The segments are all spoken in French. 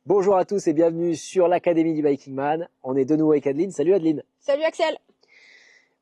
Bonjour à tous et bienvenue sur l'Académie du Biking Man. On est de nouveau avec Adeline. Salut Adeline. Salut Axel.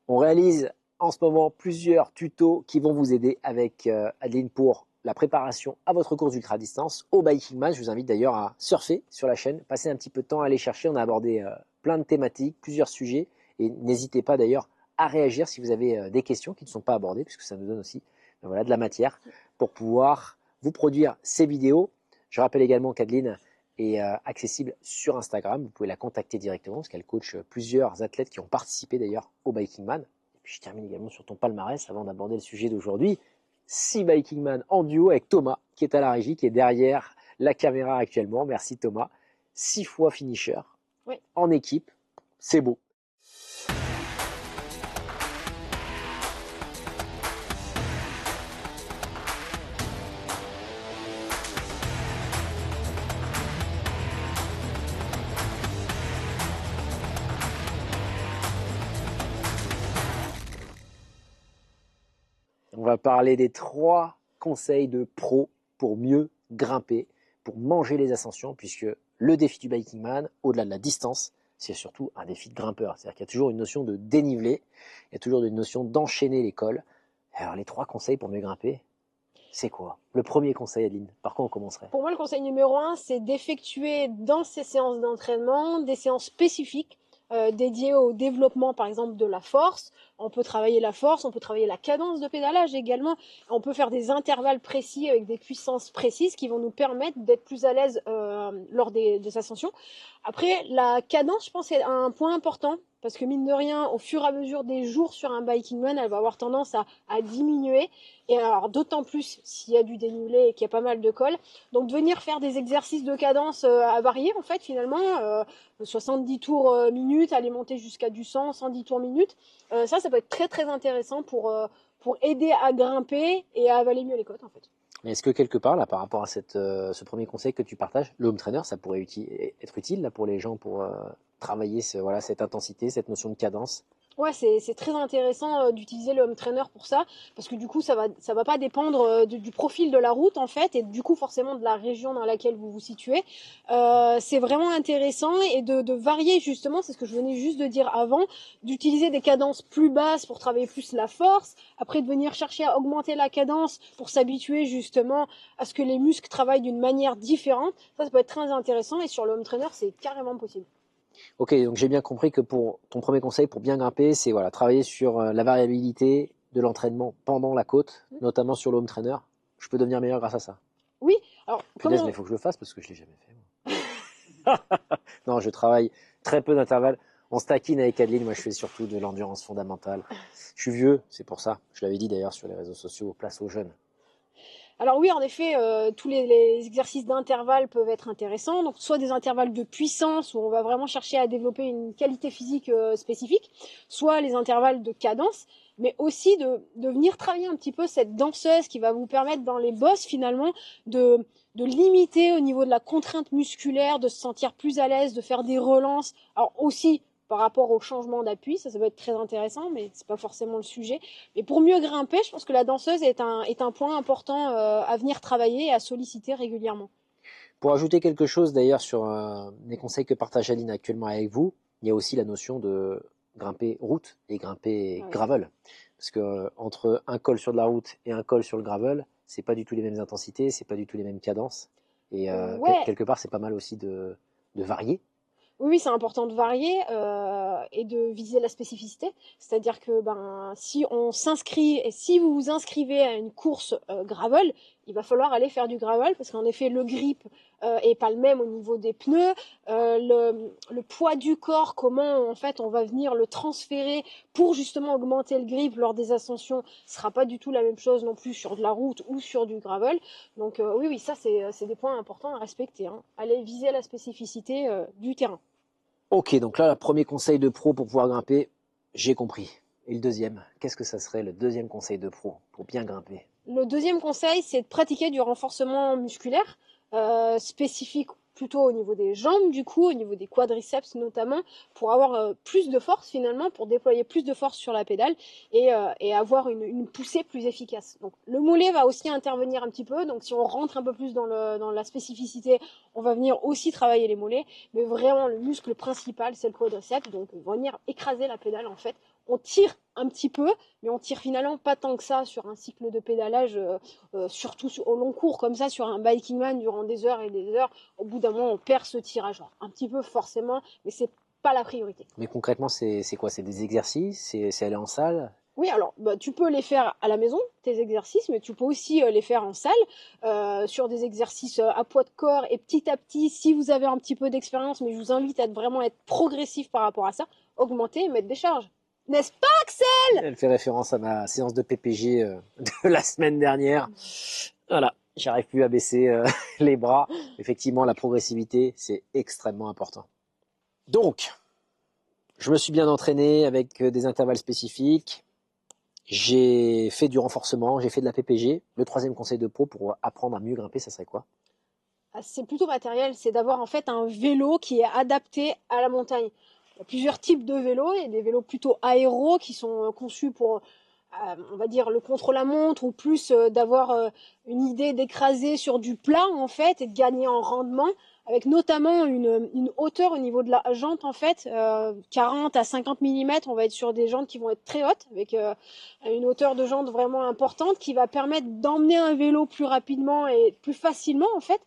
On réalise en ce moment plusieurs tutos qui vont vous aider avec Adeline pour la préparation à votre course d'ultra distance au Biking Man. Je vous invite d'ailleurs à surfer sur la chaîne, passer un petit peu de temps à aller chercher. On a abordé plein de thématiques, plusieurs sujets et n'hésitez pas d'ailleurs à réagir si vous avez des questions qui ne sont pas abordées puisque ça nous donne aussi voilà, de la matière pour pouvoir vous produire ces vidéos. Je rappelle également qu'Adeline est accessible sur Instagram. Vous pouvez la contacter directement parce qu'elle coach plusieurs athlètes qui ont participé d'ailleurs au Biking Man. Et puis je termine également sur ton palmarès avant d'aborder le sujet d'aujourd'hui. 6 Biking Man en duo avec Thomas qui est à la régie, qui est derrière la caméra actuellement. Merci Thomas. 6 fois finisher en équipe. C'est beau. On va parler des 3 conseils de pro pour mieux grimper, pour manger les ascensions, puisque le défi du Biking Man, au-delà de la distance, c'est surtout un défi de grimpeur. C'est-à-dire qu'il y a toujours une notion de dénivelé, il y a toujours une notion d'enchaîner les cols. Alors les 3 conseils pour mieux grimper, c'est quoi? Le premier conseil, Adeline, par quoi on commencerait? Pour moi, le conseil numéro 1, c'est d'effectuer dans ces séances d'entraînement des séances spécifiques dédiées au développement, par exemple, de la force. On peut travailler la force, on peut travailler la cadence de pédalage également. On peut faire des intervalles précis avec des puissances précises qui vont nous permettre d'être plus à l'aise lors des ascensions. Après, la cadence, je pense, c'est un point important parce que mine de rien, au fur et à mesure des jours sur un Biking Man, elle va avoir tendance à diminuer. Et alors, d'autant plus s'il y a du dénivelé et qu'il y a pas mal de cols. Donc, de venir faire des exercices de cadence à varier, en fait, finalement, 70 tours minutes, aller monter jusqu'à du 100, 110 tours minutes. Ça peut être très, très intéressant pour aider à grimper et à avaler mieux les côtes, en fait. Mais est-ce que quelque part, là, par rapport à ce premier conseil que tu partages, le home trainer, ça pourrait être utile là, pour les gens pour travailler voilà, cette intensité, cette notion de cadence? Ouais, c'est très intéressant d'utiliser le home trainer pour ça, parce que du coup, ça va pas dépendre du profil de la route, en fait, et du coup, forcément, de la région dans laquelle vous vous situez. C'est vraiment intéressant, et de varier, justement, c'est ce que je venais juste de dire avant, d'utiliser des cadences plus basses pour travailler plus la force, après de venir chercher à augmenter la cadence pour s'habituer, justement, à ce que les muscles travaillent d'une manière différente. Ça peut être très intéressant, et sur le home trainer, c'est carrément possible. Ok, donc j'ai bien compris que pour ton premier conseil pour bien grimper, c'est voilà, travailler sur la variabilité de l'entraînement pendant la côte, notamment sur le home trainer. Je peux devenir meilleur grâce à ça. Oui, alors, Punaise, mais il faut que je le fasse parce que je ne l'ai jamais fait. Non, je travaille très peu d'intervalles. On se taquine avec Adeline, moi je fais surtout de l'endurance fondamentale. Je suis vieux, c'est pour ça. Je l'avais dit d'ailleurs sur les réseaux sociaux, place aux jeunes. Alors oui, en effet, tous les exercices d'intervalle peuvent être intéressants. Donc soit des intervalles de puissance où on va vraiment chercher à développer une qualité physique spécifique, soit les intervalles de cadence, mais aussi de venir travailler un petit peu cette danseuse qui va vous permettre dans les bosses finalement de limiter au niveau de la contrainte musculaire, de se sentir plus à l'aise, de faire des relances. Alors aussi par rapport au changement d'appui, ça va être très intéressant, mais c'est pas forcément le sujet. Et pour mieux grimper, je pense que la danseuse est un point important à venir travailler et à solliciter régulièrement. Pour ajouter quelque chose d'ailleurs sur les conseils que partage Adeline actuellement avec vous, il y a aussi la notion de grimper route et grimper gravel. Parce que entre un col sur de la route et un col sur le gravel, c'est pas du tout les mêmes intensités, c'est pas du tout les mêmes cadences. Et quelque part, c'est pas mal aussi de varier. Oui, c'est important de varier et de viser la spécificité. C'est-à-dire que si on s'inscrit et si vous vous inscrivez à une course gravel, il va falloir aller faire du gravel parce qu'en effet le grip est pas le même au niveau des pneus, le poids du corps, comment en fait on va venir le transférer pour justement augmenter le grip lors des ascensions, sera pas du tout la même chose non plus sur de la route ou sur du gravel. Donc oui, ça c'est des points importants à respecter, hein. Allez viser la spécificité du terrain. Ok, donc là, le premier conseil de pro pour pouvoir grimper, j'ai compris. Et le deuxième, qu'est-ce que ça serait le deuxième conseil de pro pour bien grimper? Le deuxième conseil, c'est de pratiquer du renforcement musculaire spécifique plutôt au niveau des jambes du coup, au niveau des quadriceps notamment, pour avoir plus de force finalement, pour déployer plus de force sur la pédale et avoir une poussée plus efficace. Donc le mollet va aussi intervenir un petit peu, donc si on rentre un peu plus dans la spécificité, on va venir aussi travailler les mollets, mais vraiment le muscle principal c'est le quadriceps, donc on va venir écraser la pédale en fait. On tire un petit peu, mais on tire finalement pas tant que ça sur un cycle de pédalage, surtout au long cours comme ça, sur un biking man durant des heures et des heures. Au bout d'un moment, on perd ce tirage. Alors, un petit peu forcément, mais c'est pas la priorité. Mais concrètement, c'est quoi? C'est des exercices? C'est aller en salle? Oui, alors tu peux les faire à la maison, tes exercices, mais tu peux aussi les faire en salle, sur des exercices à poids de corps et petit à petit, si vous avez un petit peu d'expérience, mais je vous invite à vraiment être progressif par rapport à ça, augmenter et mettre des charges. N'est-ce pas, Axel? Elle fait référence à ma séance de PPG de la semaine dernière. Voilà, j'arrive plus à baisser les bras. Effectivement, la progressivité, c'est extrêmement important. Donc, je me suis bien entraîné avec des intervalles spécifiques. J'ai fait du renforcement, j'ai fait de la PPG. Le troisième conseil de pro pour apprendre à mieux grimper, ça serait quoi? C'est plutôt matériel, c'est d'avoir en fait un vélo qui est adapté à la montagne. Il y a plusieurs types de vélos, il y a des vélos plutôt aéros qui sont conçus pour, on va dire, le contre-la-montre ou plus d'avoir une idée d'écraser sur du plat en fait et de gagner en rendement, avec notamment une hauteur au niveau de la jante en fait, 40 à 50 mm, on va être sur des jantes qui vont être très hautes, avec une hauteur de jante vraiment importante qui va permettre d'emmener un vélo plus rapidement et plus facilement en fait,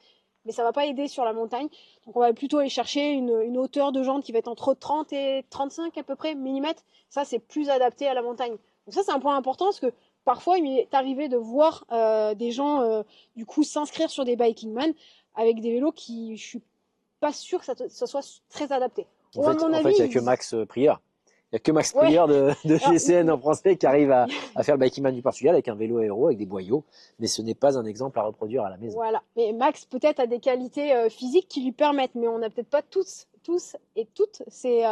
mais ça va pas aider sur la montagne. Donc on va plutôt aller chercher une hauteur de jante qui va être entre 30 et 35 à peu près millimètres. Ça, c'est plus adapté à la montagne. Donc ça, c'est un point important parce que parfois, il est arrivé de voir des gens du coup s'inscrire sur des biking man avec des vélos qui, je suis pas sûre que ça soit très adapté. En fait, il n'y a que Max Prieur. Il n'y a que Max Ouais. Prieur de Alors, GCN en français qui arrive à faire le biking man du Portugal avec un vélo aéro, avec des boyaux. Mais ce n'est pas un exemple à reproduire à la maison. Voilà. Mais Max peut-être a des qualités physiques qui lui permettent, mais on n'a peut-être pas tous et toutes ces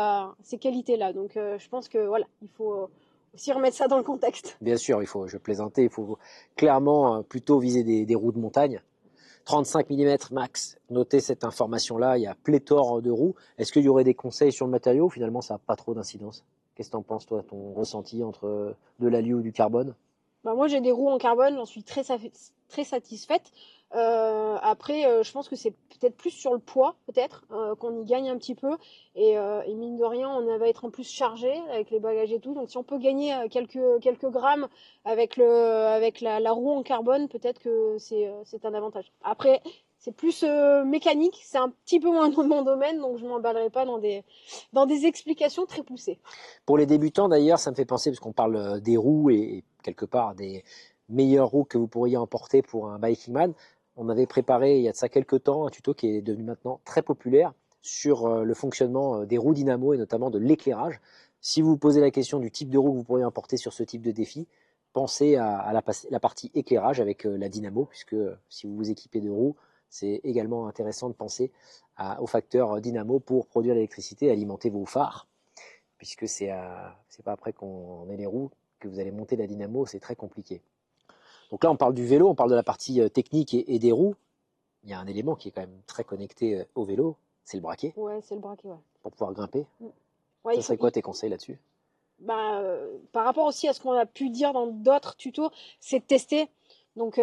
qualités-là. Donc je pense que voilà, il faut aussi remettre ça dans le contexte. Bien sûr, je plaisantais, il faut clairement plutôt viser des roues de montagne. 35 mm max, notez cette information-là, il y a pléthore de roues. Est-ce qu'il y aurait des conseils sur le matériau ou finalement ça n'a pas trop d'incidence? Qu'est-ce que tu en penses toi, ton ressenti entre de l'alu ou du carbone? Bah, moi j'ai des roues en carbone, j'en suis très satisfaite. Après, je pense que c'est peut-être plus sur le poids, peut-être, qu'on y gagne un petit peu. Et mine de rien, on va être en plus chargé avec les bagages et tout. Donc si on peut gagner quelques grammes avec la roue en carbone, peut-être que c'est un avantage. Après, c'est plus mécanique, c'est un petit peu moins dans mon domaine, donc je m'emballerai pas dans des explications très poussées. Pour les débutants d'ailleurs, ça me fait penser, parce qu'on parle des roues et quelque part des meilleures roues que vous pourriez emporter pour un biking man. On avait préparé il y a de ça quelques temps un tuto qui est devenu maintenant très populaire sur le fonctionnement des roues dynamo et notamment de l'éclairage. Si vous vous posez la question du type de roue que vous pourriez emporter sur ce type de défi, pensez à la partie éclairage avec la dynamo, puisque si vous vous équipez de roues, c'est également intéressant de penser au facteur dynamo pour produire l'électricité et alimenter vos phares, puisque c'est pas après qu'on ait les roues que vous allez monter la dynamo, c'est très compliqué. Donc là, on parle du vélo, on parle de la partie technique et des roues. Il y a un élément qui est quand même très connecté au vélo, c'est le braquet, Ouais, c'est le braquet, ouais. pour pouvoir grimper. Ouais, Ça serait quoi tes conseils là-dessus? Bah, par rapport aussi à ce qu'on a pu dire dans d'autres tutos, c'est de tester. Donc vous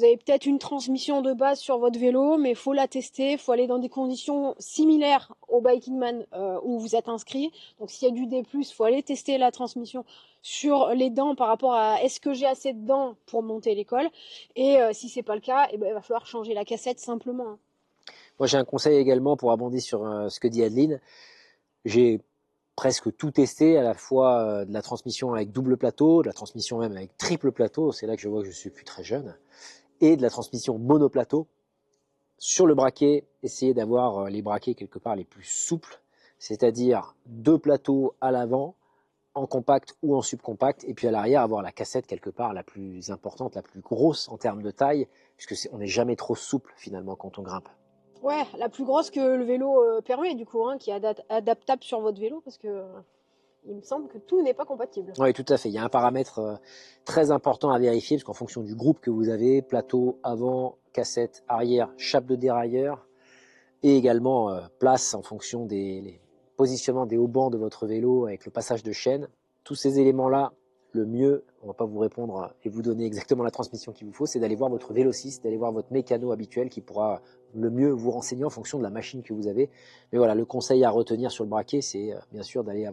avez peut-être une transmission de base sur votre vélo, mais il faut la tester, il faut aller dans des conditions similaires au Biking Man où vous êtes inscrit. Donc s'il y a du D+, il faut aller tester la transmission sur les dents par rapport à est-ce que j'ai assez de dents pour monter l'école. Et si c'est pas le cas, eh ben, il va falloir changer la cassette simplement, hein. Moi, j'ai un conseil également pour abonder sur ce que dit Adeline. J'ai presque tout testé, à la fois de la transmission avec double plateau, de la transmission même avec triple plateau, c'est là que je vois que je suis plus très jeune, et de la transmission monoplateau. Sur le braquet, essayez d'avoir les braquets quelque part les plus souples, c'est-à-dire deux plateaux à l'avant, en compact ou en subcompact, et puis à l'arrière avoir la cassette quelque part la plus importante, la plus grosse en termes de taille, puisque on n'est jamais trop souple finalement quand on grimpe. Ouais, la plus grosse que le vélo permet du coup, hein, qui est adaptable sur votre vélo parce que il me semble que tout n'est pas compatible. Oui, tout à fait. Il y a un paramètre très important à vérifier, parce qu'en fonction du groupe que vous avez, plateau avant, cassette arrière, chape de dérailleur, et également place en fonction des positionnements des haubans de votre vélo avec le passage de chaîne. Tous ces éléments-là, le mieux, on ne va pas vous répondre et vous donner exactement la transmission qu'il vous faut, c'est d'aller voir votre vélociste, d'aller voir votre mécano habituel qui pourra le mieux vous renseigner en fonction de la machine que vous avez. Mais voilà, le conseil à retenir sur le braquet, c'est bien sûr d'aller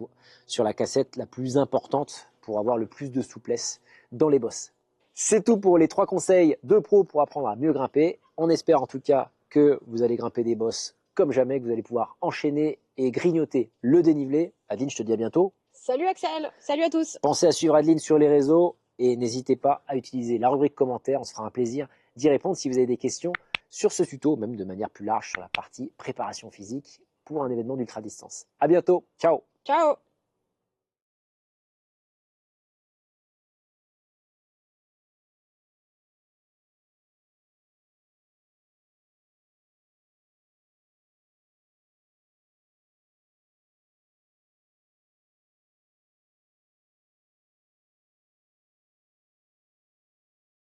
sur la cassette la plus importante pour avoir le plus de souplesse dans les bosses. C'est tout pour les 3 conseils de pro pour apprendre à mieux grimper. On espère en tout cas que vous allez grimper des bosses comme jamais, que vous allez pouvoir enchaîner et grignoter le dénivelé. Adeline, je te dis à bientôt. Salut Axel, salut à tous. Pensez à suivre Adeline sur les réseaux et n'hésitez pas à utiliser la rubrique commentaires. On se fera un plaisir d'y répondre si vous avez des questions sur ce tuto, même de manière plus large sur la partie préparation physique pour un événement d'ultra distance. À bientôt, ciao. Ciao.